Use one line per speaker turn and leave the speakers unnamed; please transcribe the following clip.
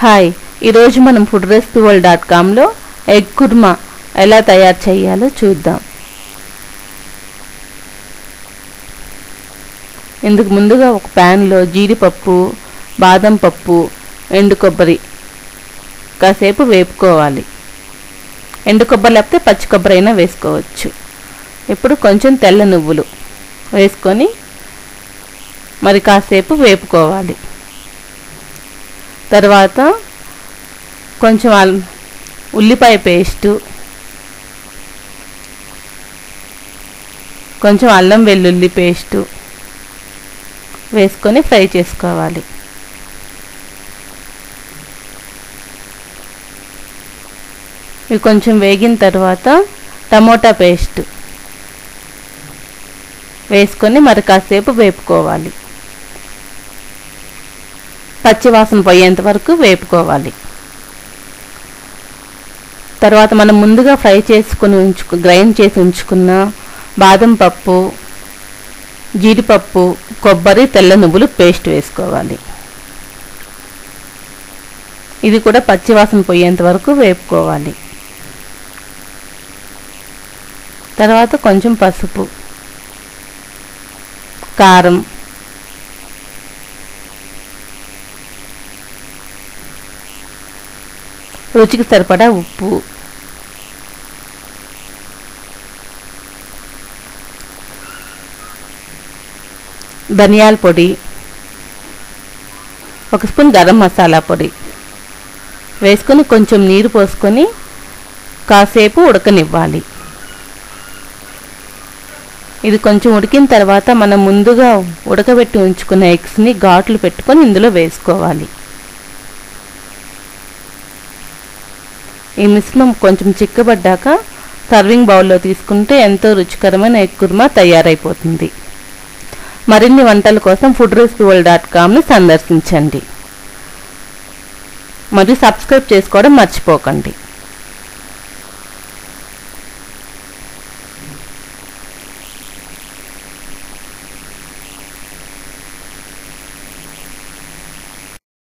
Hi, ఈరోజు మనం foodrecipeworld.comలో egg kurma ఎలా తయారు చేయాలో చూద్దాం. ఇందుకు ముందుగా ఒక ప్యాన్లో జీడిపప్పు, బాదం పప్పు, ఎండు కొబ్బరి కాసేపు వేపుకోవాలి. ఎండు కొబ్బరి లేకపోతే పచ్చి కొబ్బరి అయినా వేసుకోవచ్చు. ఇప్పుడు కొంచెం తెల్ల నువ్వులు వేసుకొని మరి కాసేపు వేపుకోవాలి. తర్వాత కొంచెం ఉల్లిపాయ పేస్టు, కొంచెం అల్లం వెల్లుల్లి పేస్టు వేసుకొని ఫ్రై చేసుకోవాలి. ఇవి కొంచెం వేగిన తర్వాత టమోటా పేస్ట్ వేసుకొని మరి కాసేపు వేపుకోవాలి. పచ్చివాసన పోయేంత వరకు వేపుకోవాలి. తర్వాత మనం ముందుగా ఫ్రై చేసుకుని గ్రైండ్ చేసి ఉంచుకున్న బాదం పప్పు, జీడిపప్పు, కొబ్బరి, తెల్ల నువ్వులు పేస్ట్ వేసుకోవాలి. ఇది కూడా పచ్చివాసన పోయేంత వరకు వేపుకోవాలి. తర్వాత కొంచెం పసుపు, కారం, రుచికి సరిపడా ఉప్పు, ధనియాల పొడి, 1 స్పూన్ గరం మసాలా పొడి వేసుకొని కొంచెం నీరు పోసుకొని కాసేపు ఉడకనివ్వాలి. ఇది కొంచెం ఉడికిన తర్వాత మనం ముందుగా ఉడకబెట్టి ఉంచుకున్న ఎగ్స్ని ఘాట్లు పెట్టుకొని ఇందులో వేసుకోవాలి. ఈ మిశ్రమం కొంచెం చిక్కబడ్డాక సర్వింగ్ బౌల్లో తీసుకుంటే ఎంతో రుచికరమైన ఎగ్ కుర్మా తయారైపోతుంది. మరిన్ని వంటల కోసం foodrecipeworld.comని సందర్శించండి. మరియు సబ్స్క్రైబ్ చేసుకోవడం మర్చిపోకండి.